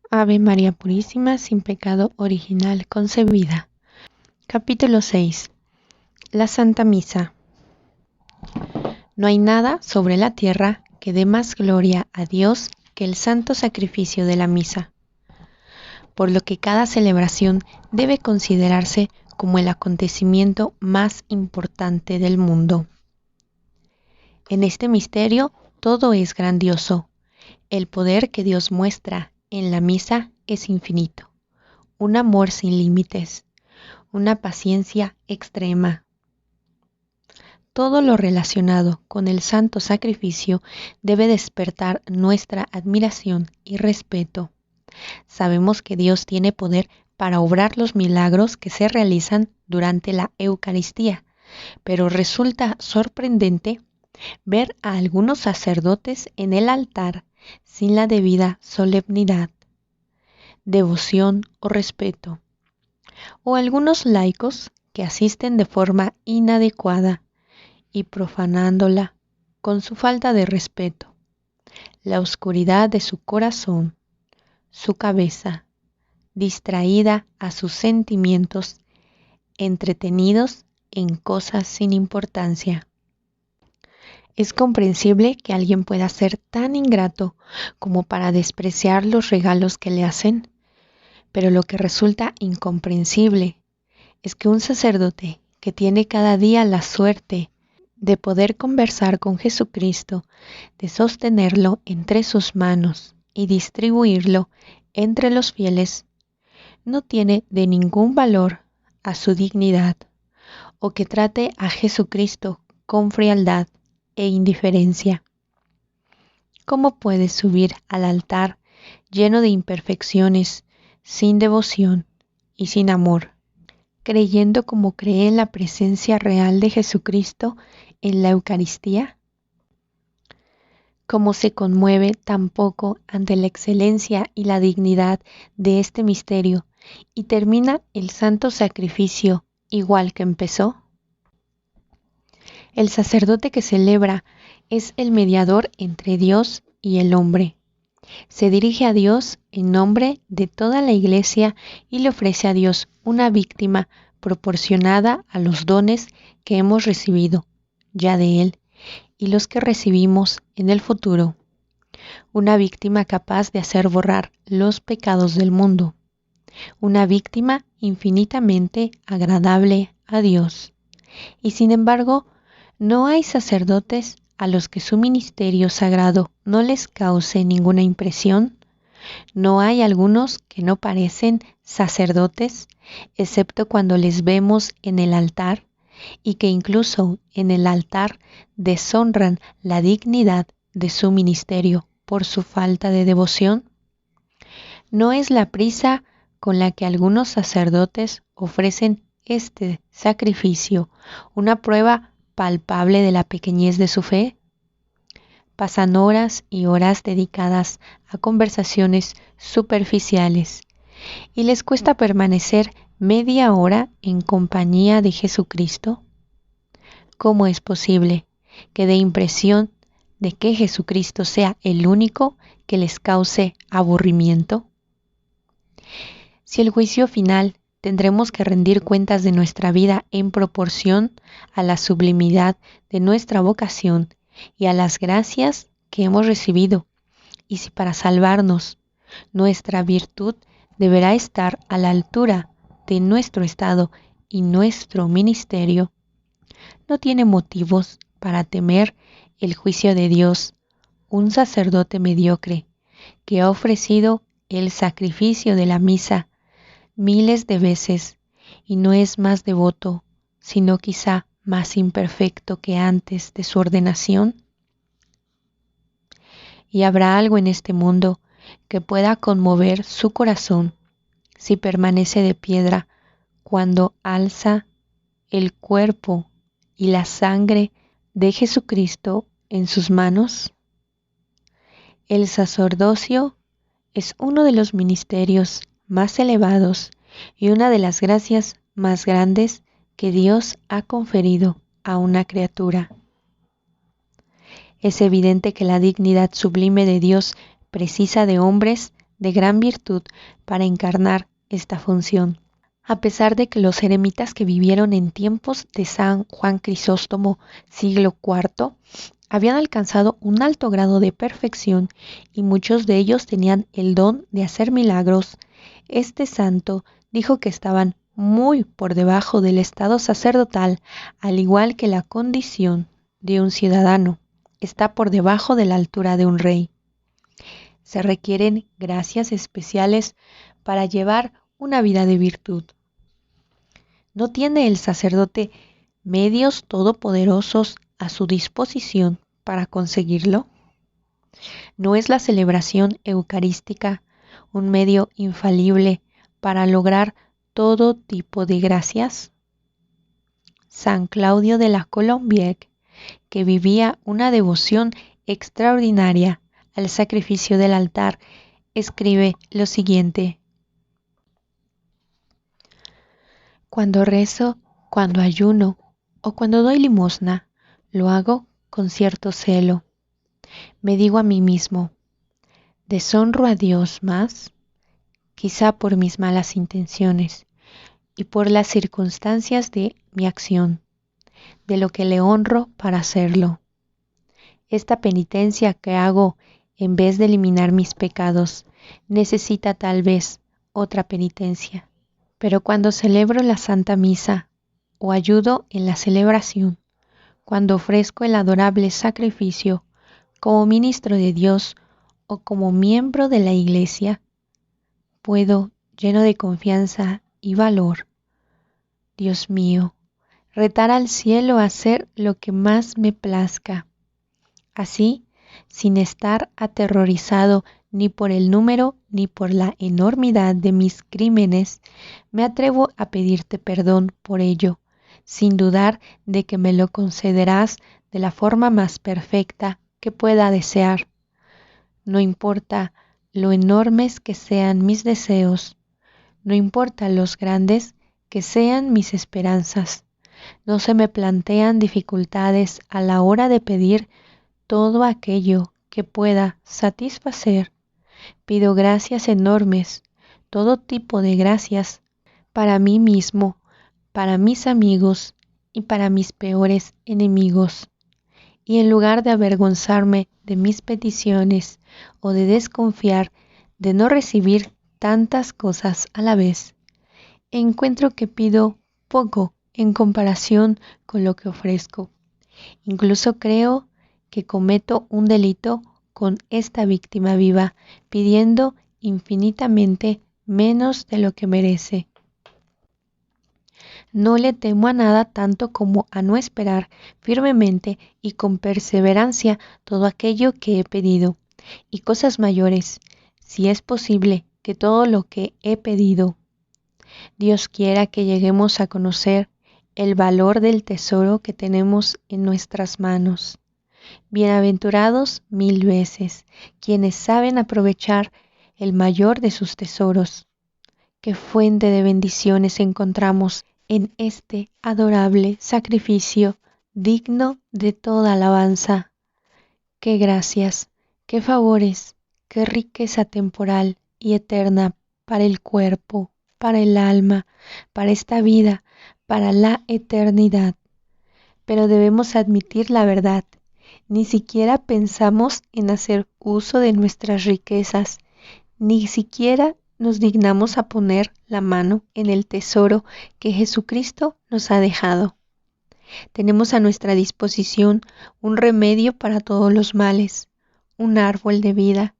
Ave María Purísima, sin pecado original concebida. Capítulo 6. La Santa Misa. No hay nada sobre la tierra que dé más gloria a Dios que el santo sacrificio de la misa, por lo que cada celebración debe considerarse como el acontecimiento más importante del mundo. En este misterio todo es grandioso. El poder que Dios muestra en la misa es infinito, un amor sin límites, una paciencia extrema. Todo lo relacionado con el santo sacrificio debe despertar nuestra admiración y respeto. Sabemos que Dios tiene poder para obrar los milagros que se realizan durante la Eucaristía, pero resulta sorprendente ver a algunos sacerdotes en el altar sin la debida solemnidad, devoción o respeto, o algunos laicos que asisten de forma inadecuada y profanándola con su falta de respeto, la oscuridad de su corazón, su cabeza, distraída a sus sentimientos, entretenidos en cosas sin importancia. Es comprensible que alguien pueda ser tan ingrato como para despreciar los regalos que le hacen, pero lo que resulta incomprensible es que un sacerdote que tiene cada día la suerte de poder conversar con Jesucristo, de sostenerlo entre sus manos y distribuirlo entre los fieles, no tiene de ningún valor a su dignidad, o que trate a Jesucristo con frialdad e indiferencia. ¿Cómo puede subir al altar lleno de imperfecciones, sin devoción y sin amor, creyendo como cree en la presencia real de Jesucristo en la Eucaristía? ¿Cómo se conmueve tampoco ante la excelencia y la dignidad de este misterio y termina el santo sacrificio igual que empezó? El sacerdote que celebra es el mediador entre Dios y el hombre. Se dirige a Dios en nombre de toda la Iglesia y le ofrece a Dios una víctima proporcionada a los dones que hemos recibido ya de Él y los que recibimos en el futuro. Una víctima capaz de hacer borrar los pecados del mundo. Una víctima infinitamente agradable a Dios. Y sin embargo, no hay sacerdotes a los que su ministerio sagrado no les cause ninguna impresión. No hay algunos que no parecen sacerdotes, excepto cuando les vemos en el altar, y que incluso en el altar deshonran la dignidad de su ministerio por su falta de devoción. No es la prisa con la que algunos sacerdotes ofrecen este sacrificio una prueba palpable de la pequeñez de su fe. Pasan horas y horas dedicadas a conversaciones superficiales y les cuesta permanecer media hora en compañía de Jesucristo. ¿Cómo es posible que dé impresión de que Jesucristo sea el único que les cause aburrimiento? Si el juicio final tendremos que rendir cuentas de nuestra vida en proporción a la sublimidad de nuestra vocación y a las gracias que hemos recibido, y si para salvarnos nuestra virtud deberá estar a la altura de nuestro estado y nuestro ministerio, no tiene motivos para temer el juicio de Dios un sacerdote mediocre que ha ofrecido el sacrificio de la misa miles de veces y no es más devoto, sino quizá más imperfecto que antes de su ordenación. Y habrá algo en este mundo que pueda conmover su corazón si permanece de piedra cuando alza el cuerpo y la sangre de Jesucristo en sus manos. El sacerdocio es uno de los ministerios más elevados y una de las gracias más grandes que Dios ha conferido a una criatura. Es evidente que la dignidad sublime de Dios precisa de hombres de gran virtud para encarnar esta función. A pesar de que los eremitas que vivieron en tiempos de San Juan Crisóstomo, siglo IV, habían alcanzado un alto grado de perfección y muchos de ellos tenían el don de hacer milagros, este santo dijo que estaban muy por debajo del estado sacerdotal, al igual que la condición de un ciudadano está por debajo de la altura de un rey. Se requieren gracias especiales para llevar una vida de virtud. ¿No tiene el sacerdote medios todopoderosos a su disposición para conseguirlo? ¿No es la celebración eucarística un medio infalible para lograr todo tipo de gracias? San Claudio de la Colombière, que vivía una devoción extraordinaria al sacrificio del altar, escribe lo siguiente: Cuando rezo, cuando ayuno o cuando doy limosna, lo hago con cierto celo. Me digo a mí mismo, deshonro a Dios más, quizá por mis malas intenciones y por las circunstancias de mi acción, de lo que le honro para hacerlo. Esta penitencia que hago en vez de eliminar mis pecados necesita tal vez otra penitencia. Pero cuando celebro la Santa Misa o ayudo en la celebración, cuando ofrezco el adorable sacrificio como ministro de Dios o como miembro de la Iglesia, puedo, lleno de confianza y valor, Dios mío, retar al cielo a hacer lo que más me plazca. Así, sin estar aterrorizado ni por el número ni por la enormidad de mis crímenes, me atrevo a pedirte perdón por ello, sin dudar de que me lo concederás de la forma más perfecta que pueda desear. No importa lo enormes que sean mis deseos, no importa los grandes que sean mis esperanzas, no se me plantean dificultades a la hora de pedir todo aquello que pueda satisfacer. Pido gracias enormes, todo tipo de gracias, para mí mismo, para mis amigos y para mis peores enemigos. Y en lugar de avergonzarme de mis peticiones o de desconfiar de no recibir tantas cosas a la vez, encuentro que pido poco en comparación con lo que ofrezco. Incluso creo que cometo un delito con esta víctima viva, pidiendo infinitamente menos de lo que merece. No le temo a nada tanto como a no esperar firmemente y con perseverancia todo aquello que he pedido, y cosas mayores, si es posible, que todo lo que he pedido. Dios quiera que lleguemos a conocer el valor del tesoro que tenemos en nuestras manos. Bienaventurados 1000 veces, quienes saben aprovechar el mayor de sus tesoros. Qué fuente de bendiciones encontramos en este adorable sacrificio, digno de toda alabanza. Qué gracias, qué favores, qué riqueza temporal y eterna para el cuerpo, para el alma, para esta vida, para la eternidad. Pero debemos admitir la verdad. Ni siquiera pensamos en hacer uso de nuestras riquezas, ni siquiera nos dignamos a poner la mano en el tesoro que Jesucristo nos ha dejado. Tenemos a nuestra disposición un remedio para todos los males, un árbol de vida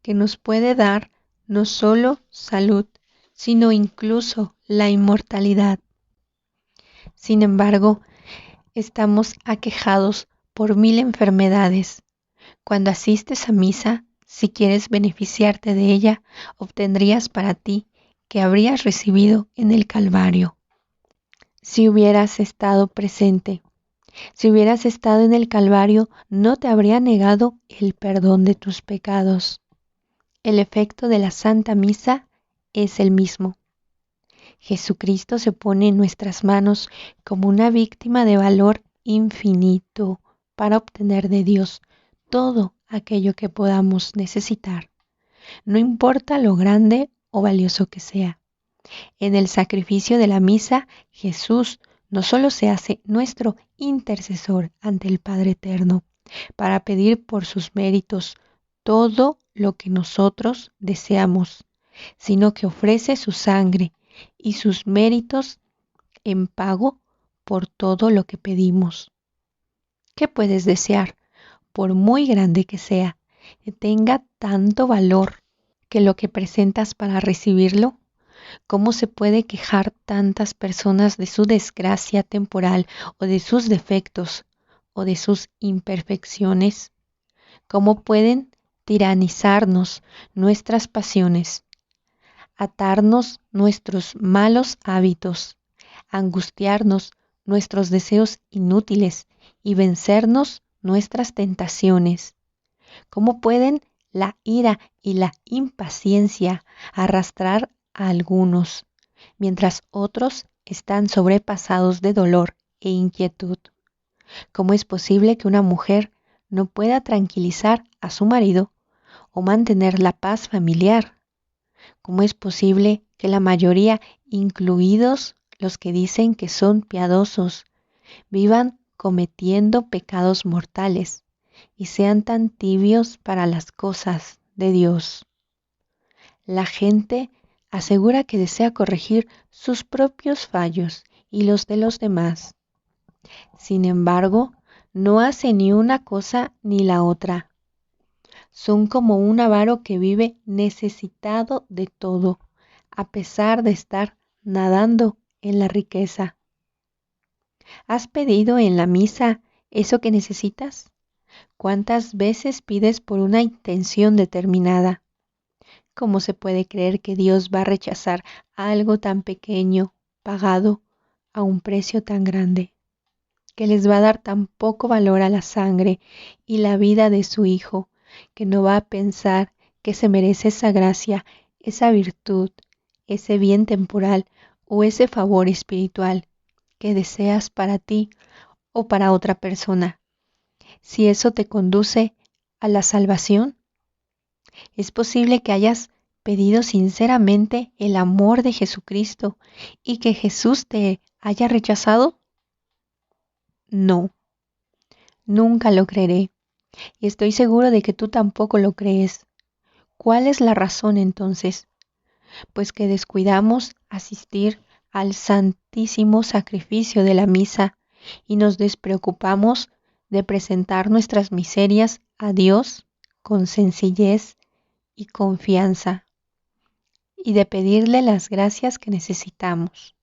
que nos puede dar no solo salud, sino incluso la inmortalidad. Sin embargo, estamos aquejados por 1000 enfermedades. Cuando asistes a misa, si quieres beneficiarte de ella, obtendrías para ti que habrías recibido en el Calvario. Si hubieras estado presente, si hubieras estado en el Calvario, no te habría negado el perdón de tus pecados. El efecto de la Santa Misa es el mismo. Jesucristo se pone en nuestras manos como una víctima de valor infinito para obtener de Dios todo aquello que podamos necesitar. no importa lo grande o valioso que sea. En el sacrificio de la misa, Jesús no solo se hace nuestro intercesor ante el Padre Eterno, para pedir por sus méritos todo lo que nosotros deseamos, sino que ofrece su sangre y sus méritos en pago por todo lo que pedimos. ¿Qué puedes desear, por muy grande que sea, que tenga tanto valor que lo que presentas para recibirlo? ¿Cómo se puede quejar tantas personas de su desgracia temporal o de sus defectos o de sus imperfecciones? ¿Cómo pueden tiranizarnos nuestras pasiones, atarnos nuestros malos hábitos, angustiarnos nuestros deseos inútiles y vencernos nuestras tentaciones? ¿Cómo pueden la ira y la impaciencia arrastrar a algunos, mientras otros están sobrepasados de dolor e inquietud? ¿Cómo es posible que una mujer no pueda tranquilizar a su marido o mantener la paz familiar? ¿Cómo es posible que la mayoría, incluidos los que dicen que son piadosos, vivan cometiendo pecados mortales y sean tan tibios para las cosas de Dios? La gente asegura que desea corregir sus propios fallos y los de los demás. Sin embargo, no hace ni una cosa ni la otra. Son como un avaro que vive necesitado de todo, a pesar de estar nadando en la riqueza. ¿Has pedido en la misa eso que necesitas? ¿Cuántas veces pides por una intención determinada? ¿Cómo se puede creer que Dios va a rechazar algo tan pequeño, pagado a un precio tan grande? Que les va a dar tan poco valor a la sangre y la vida de su Hijo, que no va a pensar que se merece esa gracia, esa virtud, ese bien temporal o ese favor espiritual que deseas para ti o para otra persona. Si eso te conduce a la salvación, es posible que hayas pedido sinceramente el amor de Jesucristo y que Jesús te haya rechazado. No, nunca lo creeré, y estoy seguro de que tú tampoco lo crees. ¿Cuál es la razón entonces? Pues que descuidamos asistir al santísimo sacrificio de la misa y nos despreocupamos de presentar nuestras miserias a Dios con sencillez y confianza y de pedirle las gracias que necesitamos.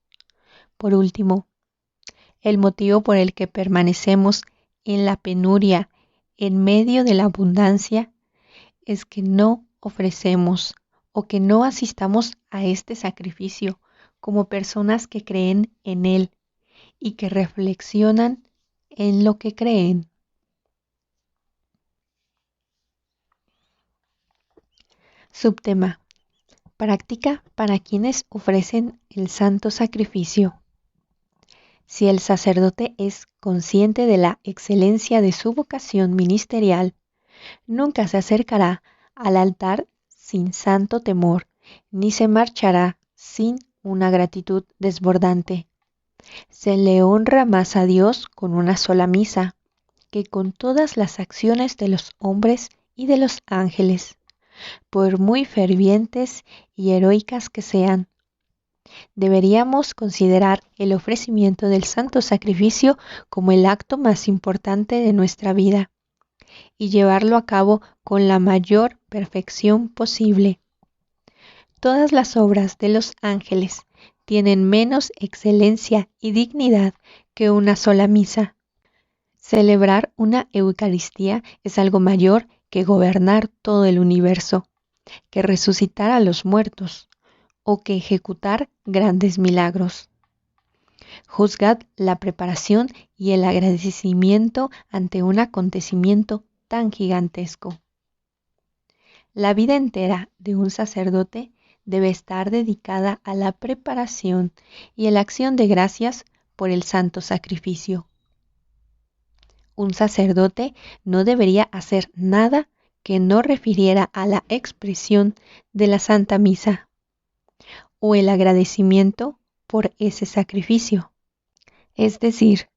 Por último, el motivo por el que permanecemos en la penuria en medio de la abundancia es que no ofrecemos o que no asistamos a este sacrificio como personas que creen en Él y que reflexionan en lo que creen. Subtema: práctica para quienes ofrecen el santo sacrificio. Si el sacerdote es consciente de la excelencia de su vocación ministerial, nunca se acercará al altar sin santo temor, ni se marchará sin una gratitud desbordante. Se le honra más a Dios con una sola misa que con todas las acciones de los hombres y de los ángeles, por muy fervientes y heroicas que sean. Deberíamos considerar el ofrecimiento del santo sacrificio como el acto más importante de nuestra vida y llevarlo a cabo con la mayor perfección posible. Todas las obras de los ángeles tienen menos excelencia y dignidad que una sola misa. Celebrar una Eucaristía es algo mayor que gobernar todo el universo, que resucitar a los muertos o que ejecutar grandes milagros. Juzgad la preparación y el agradecimiento ante un acontecimiento tan gigantesco. La vida entera de un sacerdote debe estar dedicada a la preparación y a la acción de gracias por el santo sacrificio. Un sacerdote no debería hacer nada que no refiriera a la expresión de la Santa Misa o el agradecimiento por ese sacrificio. Es decir,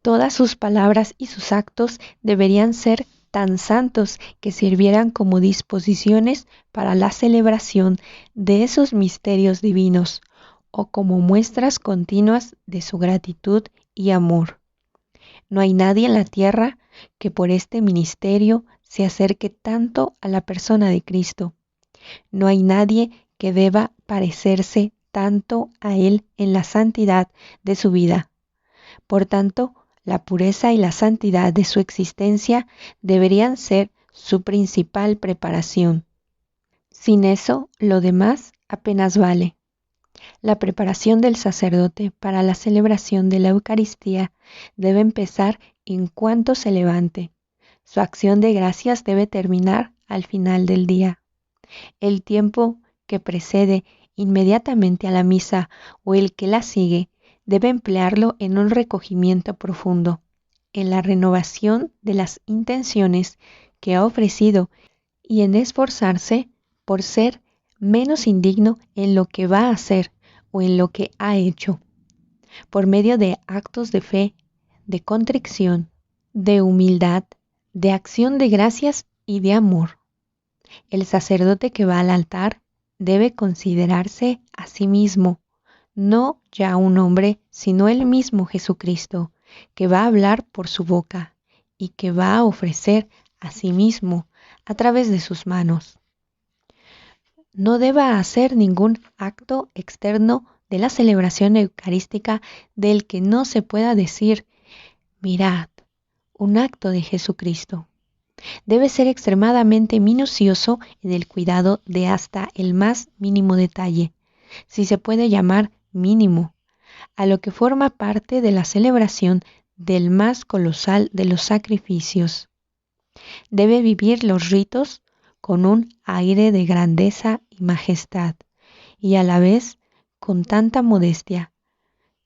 todas sus palabras y sus actos deberían ser tan santos que sirvieran como disposiciones para la celebración de esos misterios divinos o como muestras continuas de su gratitud y amor. No hay nadie en la tierra que por este ministerio se acerque tanto a la persona de Cristo. No hay nadie que deba parecerse tanto a Él en la santidad de su vida. Por tanto, la pureza y la santidad de su existencia deberían ser su principal preparación. Sin eso, lo demás apenas vale. La preparación del sacerdote para la celebración de la Eucaristía debe empezar en cuanto se levante. Su acción de gracias debe terminar al final del día. El tiempo que precede inmediatamente a la misa o el que la sigue debe emplearlo en un recogimiento profundo, en la renovación de las intenciones que ha ofrecido y en esforzarse por ser menos indigno en lo que va a hacer o en lo que ha hecho, por medio de actos de fe, de contrición, de humildad, de acción de gracias y de amor. El sacerdote que va al altar debe considerarse a sí mismo, no ya un hombre, sino el mismo Jesucristo, que va a hablar por su boca y que va a ofrecer a sí mismo a través de sus manos. No deba hacer ningún acto externo de la celebración eucarística del que no se pueda decir, mirad, un acto de Jesucristo. Debe ser extremadamente minucioso en el cuidado de hasta el más mínimo detalle, si se puede llamar mínimo, a lo que forma parte de la celebración del más colosal de los sacrificios. Debe vivir los ritos con un aire de grandeza y majestad, y a la vez con tanta modestia,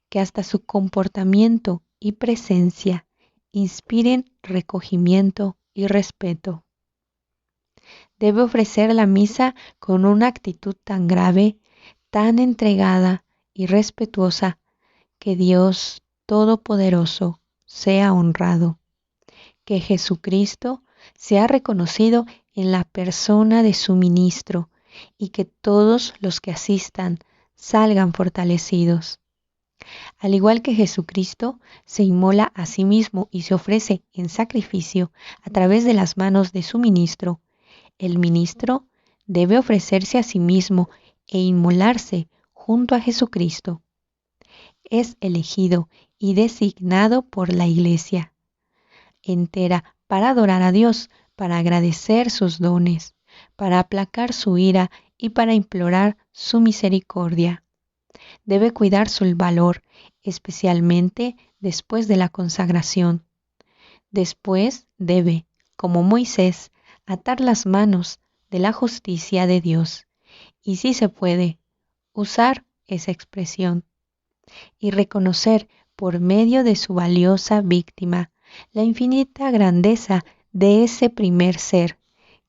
que hasta su comportamiento y presencia inspiren recogimiento y respeto. Debe ofrecer la misa con una actitud tan grave, tan entregada y respetuosa, que Dios Todopoderoso sea honrado, que Jesucristo sea reconocido en la persona de su ministro y que todos los que asistan salgan fortalecidos. Al igual que Jesucristo se inmola a sí mismo y se ofrece en sacrificio a través de las manos de su ministro, el ministro debe ofrecerse a sí mismo e inmolarse junto a Jesucristo. Es elegido y designado por la Iglesia entera para adorar a Dios, para agradecer sus dones, para aplacar su ira y para implorar su misericordia. Debe cuidar su valor, especialmente después de la consagración. Después debe, como Moisés, atar las manos de la justicia de Dios, y si se puede, usar esa expresión, y reconocer por medio de su valiosa víctima la infinita grandeza de ese primer ser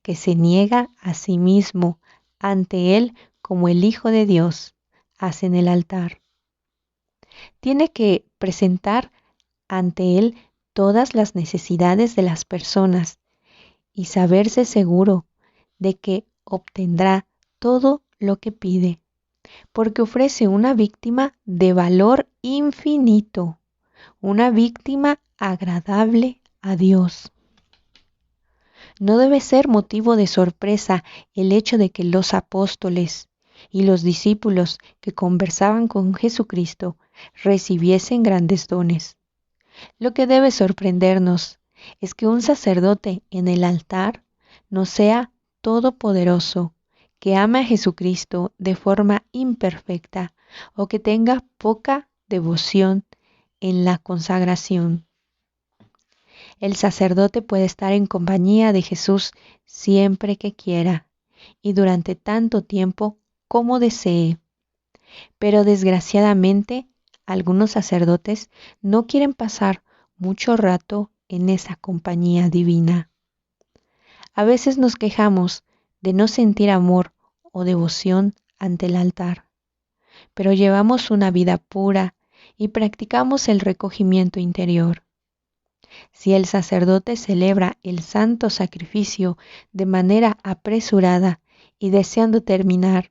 que se niega a sí mismo ante él como el Hijo de Dios hace en el altar. Tiene que presentar ante él todas las necesidades de las personas y saberse seguro de que obtendrá todo lo que pide, porque ofrece una víctima de valor infinito, una víctima agradable a Dios. No debe ser motivo de sorpresa el hecho de que los apóstoles y los discípulos que conversaban con Jesucristo recibiesen grandes dones. Lo que debe sorprendernos es que un sacerdote en el altar no sea todopoderoso, que ama a Jesucristo de forma imperfecta o que tenga poca devoción en la consagración. El sacerdote puede estar en compañía de Jesús siempre que quiera y durante tanto tiempo como desee. Pero desgraciadamente, algunos sacerdotes no quieren pasar mucho rato en esa compañía divina. A veces nos quejamos de no sentir amor o devoción ante el altar, pero llevamos una vida pura y practicamos el recogimiento interior. Si el sacerdote celebra el santo sacrificio de manera apresurada y deseando terminar,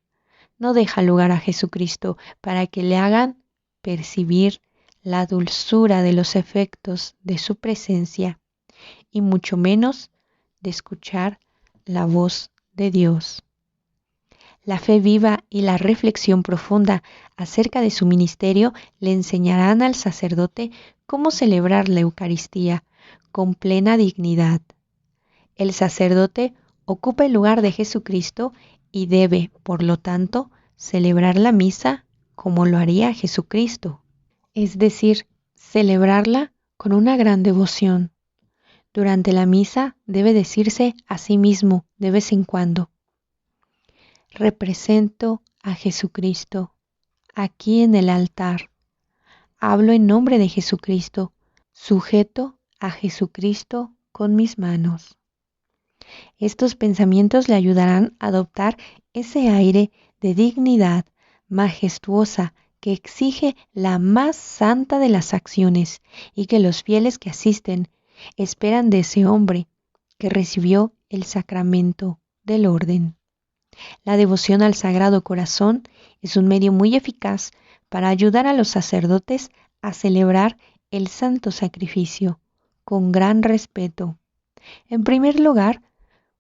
no deja lugar a Jesucristo para que le hagan percibir la dulzura de los efectos de su presencia y mucho menos de escuchar la voz de Dios. La fe viva y la reflexión profunda acerca de su ministerio le enseñarán al sacerdote cómo celebrar la Eucaristía con plena dignidad. El sacerdote ocupa el lugar de Jesucristo y debe, por lo tanto, celebrar la misa como lo haría Jesucristo, es decir, celebrarla con una gran devoción. Durante la misa debe decirse a sí mismo de vez en cuando: represento a Jesucristo aquí en el altar. Hablo en nombre de Jesucristo, sujeto a Jesucristo con mis manos. Estos pensamientos le ayudarán a adoptar ese aire de dignidad majestuosa que exige la más santa de las acciones y que los fieles que asisten esperan de ese hombre que recibió el sacramento del orden. La devoción al Sagrado Corazón es un medio muy eficaz para ayudar a los sacerdotes a celebrar el santo sacrificio con gran respeto. En primer lugar,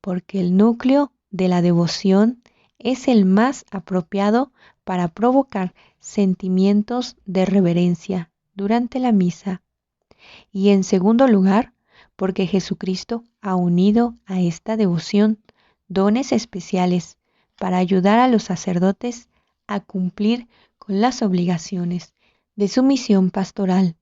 porque el núcleo de la devoción es el más apropiado para provocar sentimientos de reverencia durante la misa. Y en segundo lugar, porque Jesucristo ha unido a esta devoción dones especiales para ayudar a los sacerdotes a cumplir con las obligaciones de su misión pastoral.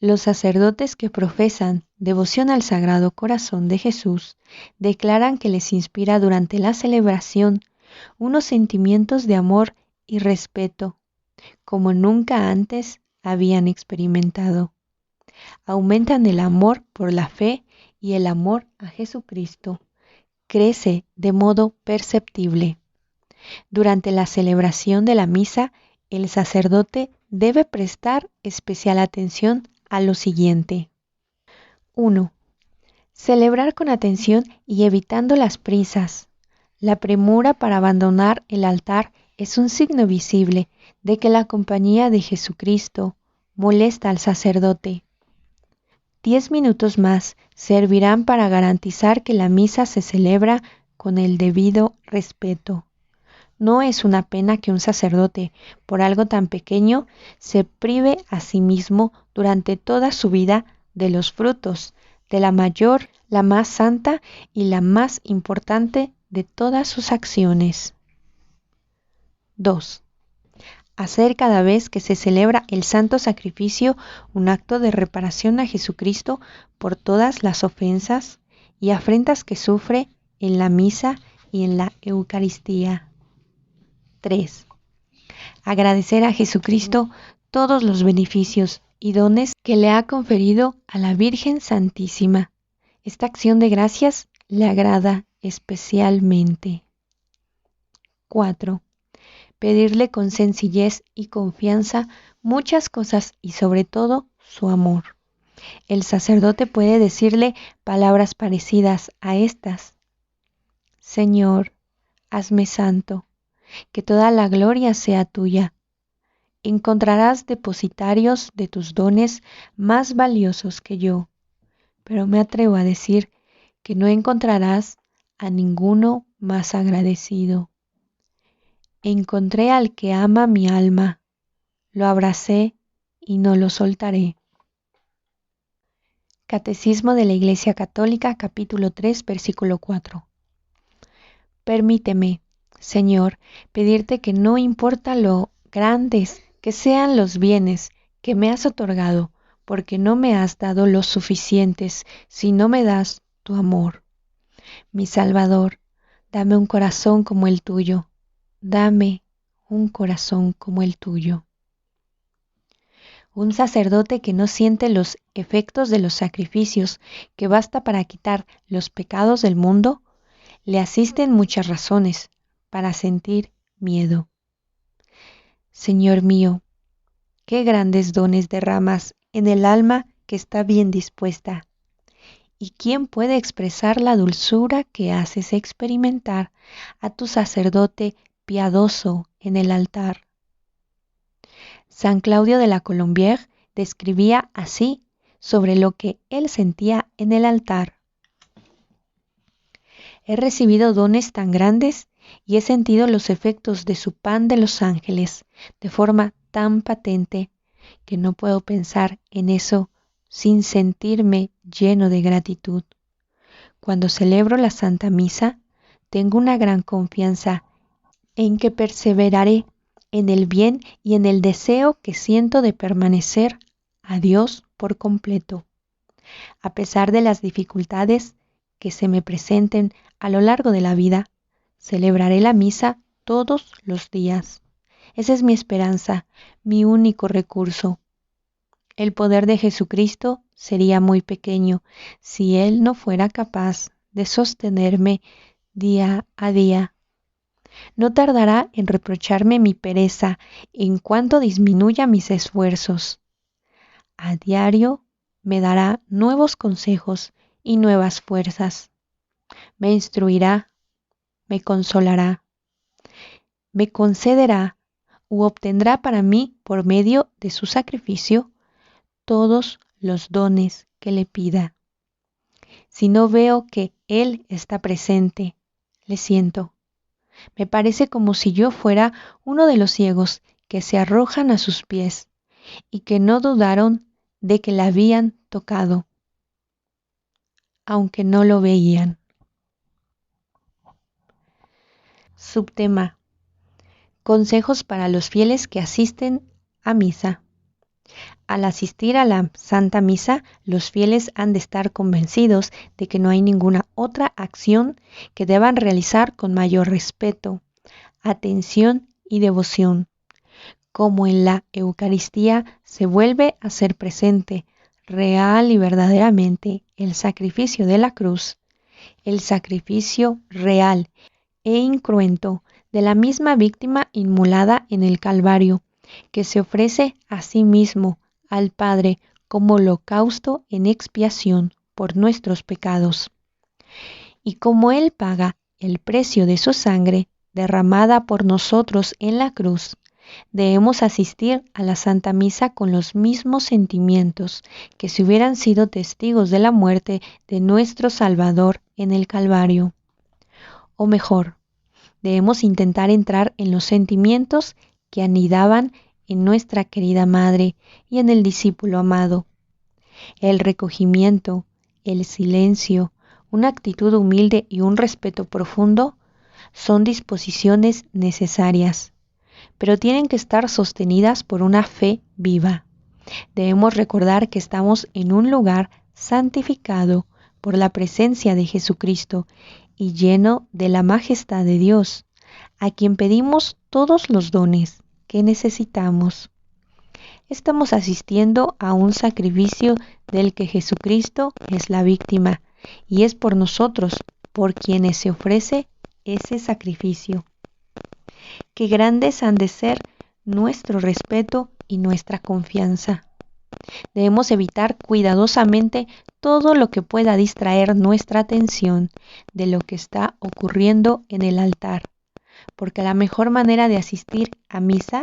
Los sacerdotes que profesan devoción al Sagrado Corazón de Jesús declaran que les inspira durante la celebración unos sentimientos de amor y respeto como nunca antes habían experimentado. Aumentan el amor por la fe y el amor a Jesucristo crece de modo perceptible. Durante la celebración de la misa, el sacerdote debe prestar especial atención a lo siguiente. 1. Celebrar con atención y evitando las prisas. La premura para abandonar el altar es un signo visible de que la compañía de Jesucristo molesta al sacerdote. 10 minutos más servirán para garantizar que la misa se celebra con el debido respeto. No es una pena que un sacerdote, por algo tan pequeño, se prive a sí mismo durante toda su vida de los frutos de la mayor, la más santa y la más importante de todas sus acciones. 2. Hacer cada vez que se celebra el santo sacrificio un acto de reparación a Jesucristo por todas las ofensas y afrentas que sufre en la misa y en la Eucaristía. 3. Agradecer a Jesucristo todos los beneficios y dones que le ha conferido a la Virgen Santísima. Esta acción de gracias le agrada especialmente. 4. Pedirle con sencillez y confianza muchas cosas y sobre todo su amor. El sacerdote puede decirle palabras parecidas a estas: Señor, hazme santo, que toda la gloria sea tuya. Encontrarás depositarios de tus dones más valiosos que yo, pero me atrevo a decir que no encontrarás a ninguno más agradecido. Encontré al que ama mi alma, lo abracé y no lo soltaré. Catecismo de la Iglesia Católica, capítulo 3, versículo 4. Permíteme, Señor, pedirte que no importa lo grandes que sean los bienes que me has otorgado, porque no me has dado los suficientes si no me das tu amor. Mi Salvador, dame un corazón como el tuyo. Dame un corazón como el tuyo. Un sacerdote que no siente los efectos de los sacrificios que basta para quitar los pecados del mundo, le asisten muchas razones para sentir miedo. Señor mío, qué grandes dones derramas en el alma que está bien dispuesta. ¿Y quién puede expresar la dulzura que haces experimentar a tu sacerdote piadoso en el altar? San Claudio de la Colombière describía así sobre lo que él sentía en el altar. He recibido dones tan grandes y he sentido los efectos de su pan de los ángeles de forma tan patente que no puedo pensar en eso sin sentirme lleno de gratitud. Cuando celebro la Santa Misa, tengo una gran confianza en que perseveraré en el bien y en el deseo que siento de permanecer a Dios por completo. A pesar de las dificultades que se me presenten a lo largo de la vida, celebraré la misa todos los días. Esa es mi esperanza, mi único recurso. El poder de Jesucristo sería muy pequeño si Él no fuera capaz de sostenerme día a día. No tardará en reprocharme mi pereza en cuanto disminuya mis esfuerzos. A diario me dará nuevos consejos y nuevas fuerzas. Me instruirá, me consolará, me concederá u obtendrá para mí por medio de su sacrificio todos los dones que le pida. Si no veo que Él está presente, le siento. Me parece como si yo fuera uno de los ciegos que se arrojan a sus pies y que no dudaron de que la habían tocado, aunque no lo veían. Subtema: consejos para los fieles que asisten a misa. Al asistir a la Santa Misa, los fieles han de estar convencidos de que no hay ninguna otra acción que deban realizar con mayor respeto, atención y devoción. Como en la Eucaristía se vuelve a ser presente real y verdaderamente el sacrificio de la cruz, el sacrificio real e incruento de la misma víctima inmolada en el Calvario, que se ofrece a sí mismo al Padre como holocausto en expiación por nuestros pecados. Y como Él paga el precio de su sangre derramada por nosotros en la cruz, debemos asistir a la Santa Misa con los mismos sentimientos que si hubieran sido testigos de la muerte de nuestro Salvador en el Calvario. O mejor, debemos intentar entrar en los sentimientos que anidaban en nuestra querida Madre y en el discípulo amado. El recogimiento, el silencio, una actitud humilde y un respeto profundo son disposiciones necesarias, pero tienen que estar sostenidas por una fe viva. Debemos recordar que estamos en un lugar santificado por la presencia de Jesucristo y lleno de la majestad de Dios, a quien pedimos todos los dones que necesitamos. Estamos asistiendo a un sacrificio del que Jesucristo es la víctima y es por nosotros por quienes se ofrece ese sacrificio. Qué grandes han de ser nuestro respeto y nuestra confianza. Debemos evitar cuidadosamente todo lo que pueda distraer nuestra atención de lo que está ocurriendo en el altar, porque la mejor manera de asistir a misa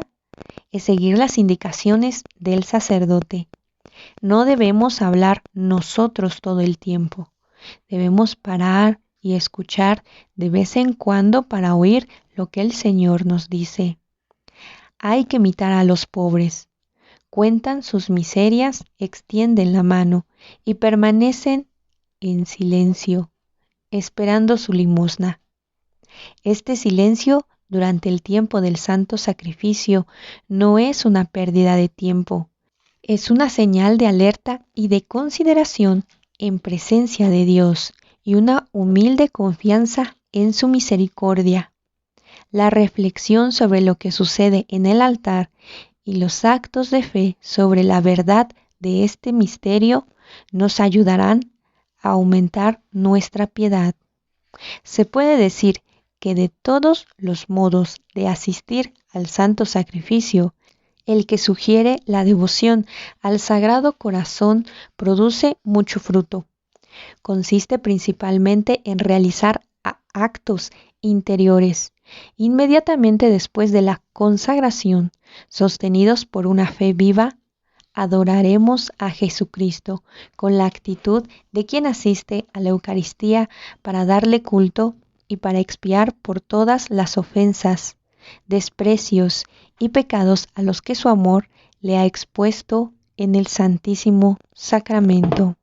es seguir las indicaciones del sacerdote. No debemos hablar nosotros todo el tiempo. Debemos parar y escuchar de vez en cuando para oír lo que el Señor nos dice. Hay que imitar a los pobres. Cuentan sus miserias, extienden la mano y permanecen en silencio, esperando su limosna. Este silencio durante el tiempo del santo sacrificio no es una pérdida de tiempo, es una señal de alerta y de consideración en presencia de Dios y una humilde confianza en su misericordia. La reflexión sobre lo que sucede en el altar y los actos de fe sobre la verdad de este misterio nos ayudarán a aumentar nuestra piedad. Se puede decir que de todos los modos de asistir al santo sacrificio, el que sugiere la devoción al Sagrado Corazón produce mucho fruto. Consiste principalmente en realizar actos interiores inmediatamente después de la consagración, sostenidos por una fe viva. Adoraremos a Jesucristo con la actitud de quien asiste a la Eucaristía para darle culto y para expiar por todas las ofensas, desprecios y pecados a los que su amor le ha expuesto en el Santísimo Sacramento.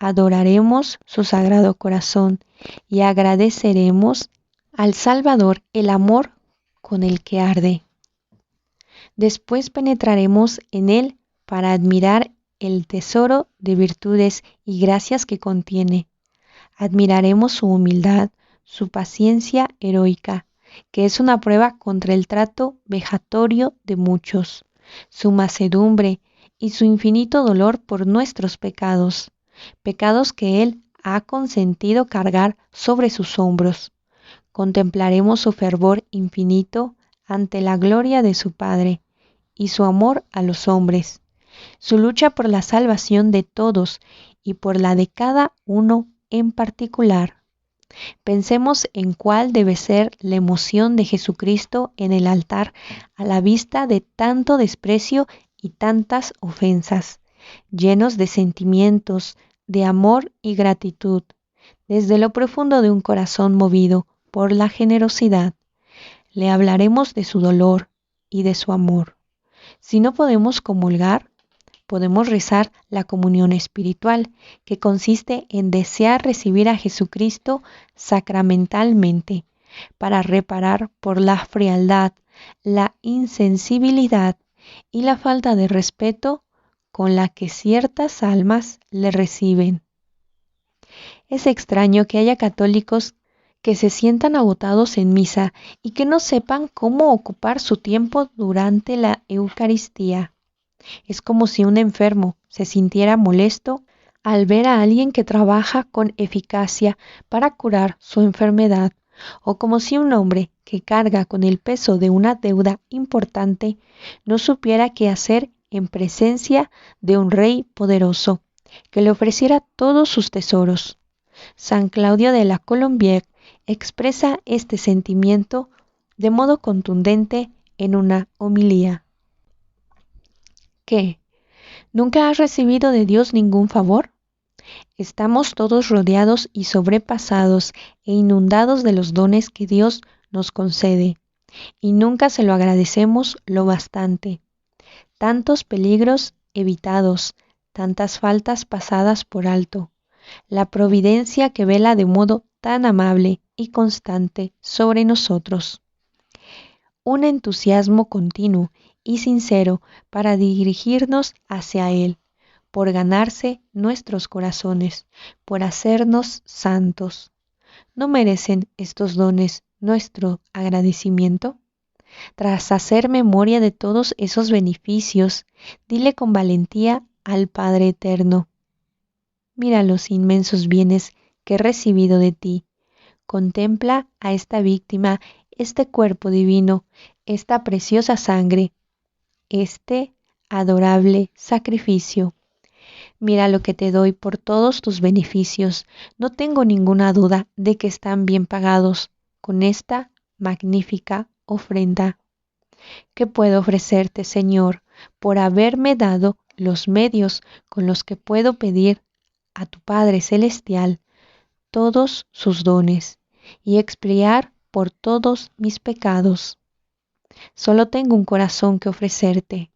Adoraremos su Sagrado Corazón y agradeceremos al Salvador el amor con el que arde. Después penetraremos en él para admirar el tesoro de virtudes y gracias que contiene. Admiraremos su humildad, su paciencia heroica, que es una prueba contra el trato vejatorio de muchos, su mansedumbre y su infinito dolor por nuestros pecados, pecados que Él ha consentido cargar sobre sus hombros. Contemplaremos su fervor infinito ante la gloria de su Padre y su amor a los hombres, su lucha por la salvación de todos y por la de cada uno en particular. Pensemos en cuál debe ser la emoción de Jesucristo en el altar a la vista de tanto desprecio y tantas ofensas, llenos de sentimientos, de amor y gratitud, desde lo profundo de un corazón movido por la generosidad. Le hablaremos de su dolor y de su amor. Si no podemos comulgar, podemos rezar la comunión espiritual, que consiste en desear recibir a Jesucristo sacramentalmente, para reparar por la frialdad, la insensibilidad y la falta de respeto con la que ciertas almas le reciben. Es extraño que haya católicos que se sientan agotados en misa y que no sepan cómo ocupar su tiempo durante la Eucaristía. Es como si un enfermo se sintiera molesto al ver a alguien que trabaja con eficacia para curar su enfermedad, o como si un hombre que carga con el peso de una deuda importante no supiera qué hacer en presencia de un rey poderoso que le ofreciera todos sus tesoros. San Claudio de la Colombière expresa este sentimiento de modo contundente en una homilía. ¿Qué? ¿Nunca has recibido de Dios ningún favor? Estamos todos rodeados y sobrepasados e inundados de los dones que Dios nos concede, y nunca se lo agradecemos lo bastante. Tantos peligros evitados, tantas faltas pasadas por alto, la providencia que vela de modo tan amable y constante sobre nosotros. Un entusiasmo continuo y sincero para dirigirnos hacia Él, por ganarse nuestros corazones, por hacernos santos. ¿No merecen estos dones nuestro agradecimiento? Tras hacer memoria de todos esos beneficios, dile con valentía al Padre Eterno: mira los inmensos bienes que he recibido de ti. Contempla a esta víctima, este cuerpo divino, esta preciosa sangre, este adorable sacrificio. Mira lo que te doy por todos tus beneficios. No tengo ninguna duda de que están bien pagados con esta magnífica ofrenda. ¿Qué puedo ofrecerte, Señor, por haberme dado los medios con los que puedo pedir a tu Padre Celestial todos sus dones y expiar por todos mis pecados? Solo tengo un corazón que ofrecerte.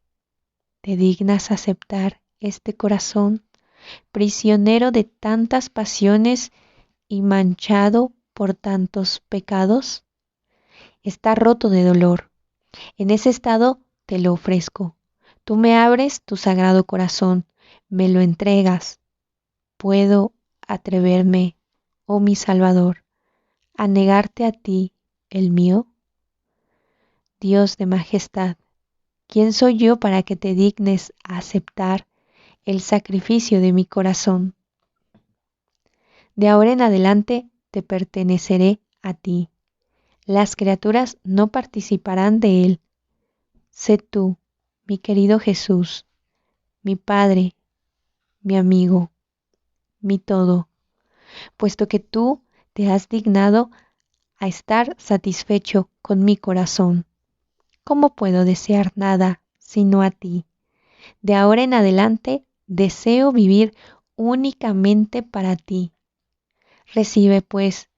¿Te dignas aceptar este corazón, prisionero de tantas pasiones y manchado por tantos pecados? Está roto de dolor. En ese estado te lo ofrezco. Tú me abres tu sagrado corazón, me lo entregas. ¿Puedo atreverme, oh mi Salvador, a negarte a ti el mío? Dios de majestad, ¿Quién soy yo para que te dignes a aceptar el sacrificio de mi corazón? De ahora en adelante te perteneceré a ti. Las criaturas no participarán de él. Sé tú, mi querido Jesús, mi Padre, mi amigo, mi todo, puesto que tú te has dignado a estar satisfecho con mi corazón. ¿Cómo puedo desear nada sino a ti? De ahora en adelante deseo vivir únicamente para ti. Recibe, pues,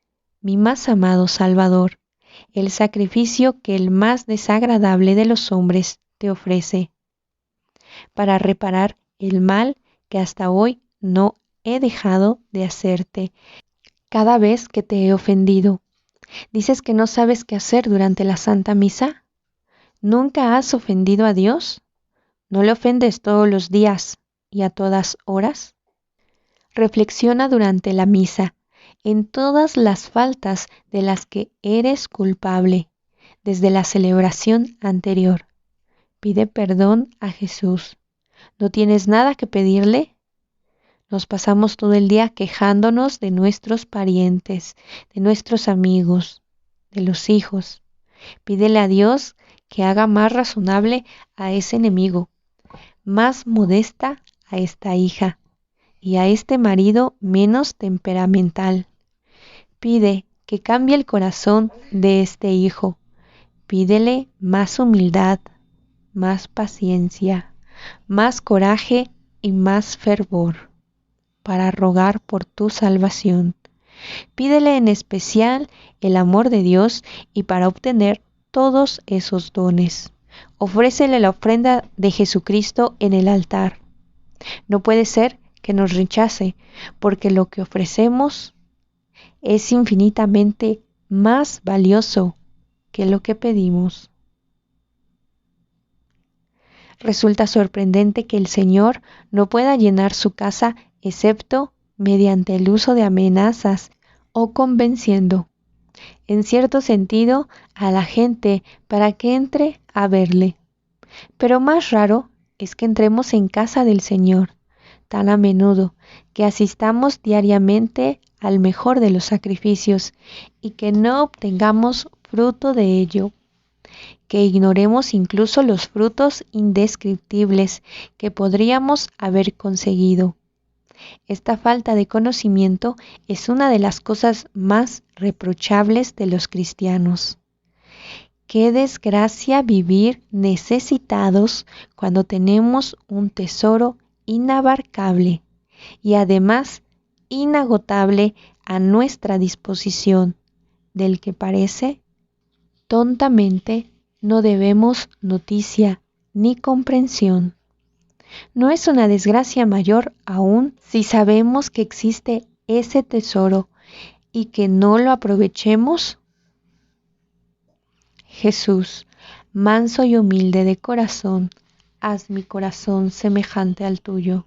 mi más amado Salvador, el sacrificio que el más desagradable de los hombres te ofrece, para reparar el mal que hasta hoy no he dejado de hacerte cada vez que te he ofendido. ¿Dices que no sabes qué hacer durante la Santa Misa? ¿Nunca has ofendido a Dios? ¿No le ofendes todos los días y a todas horas? Reflexiona durante la misa en todas las faltas de las que eres culpable desde la celebración anterior. Pide perdón a Jesús. ¿No tienes nada que pedirle? Nos pasamos todo el día quejándonos de nuestros parientes, de nuestros amigos, de los hijos. Pídele a Dios que haga más razonable a ese enemigo, más modesta a esta hija y a este marido menos temperamental. Pide que cambie el corazón de este hijo. Pídele más humildad, más paciencia, más coraje y más fervor para rogar por tu salvación. Pídele en especial el amor de Dios y para obtener todos esos dones, ofrécele la ofrenda de Jesucristo en el altar. No puede ser que nos rechace, porque lo que ofrecemos es infinitamente más valioso que lo que pedimos. Resulta sorprendente que el Señor no pueda llenar su casa excepto mediante el uso de amenazas o convenciendo, en cierto sentido, a la gente para que entre a verle. Pero más raro es que entremos en casa del Señor tan a menudo, que asistamos diariamente al mejor de los sacrificios y que no obtengamos fruto de ello, que ignoremos incluso los frutos indescriptibles que podríamos haber conseguido. Esta falta de conocimiento es una de las cosas más reprochables de los cristianos. Qué desgracia vivir necesitados cuando tenemos un tesoro inabarcable y además inagotable a nuestra disposición, del que parece tontamente no debemos noticia ni comprensión. ¿No es una desgracia mayor aún si sabemos que existe ese tesoro y que no lo aprovechemos? Jesús, manso y humilde de corazón, haz mi corazón semejante al tuyo.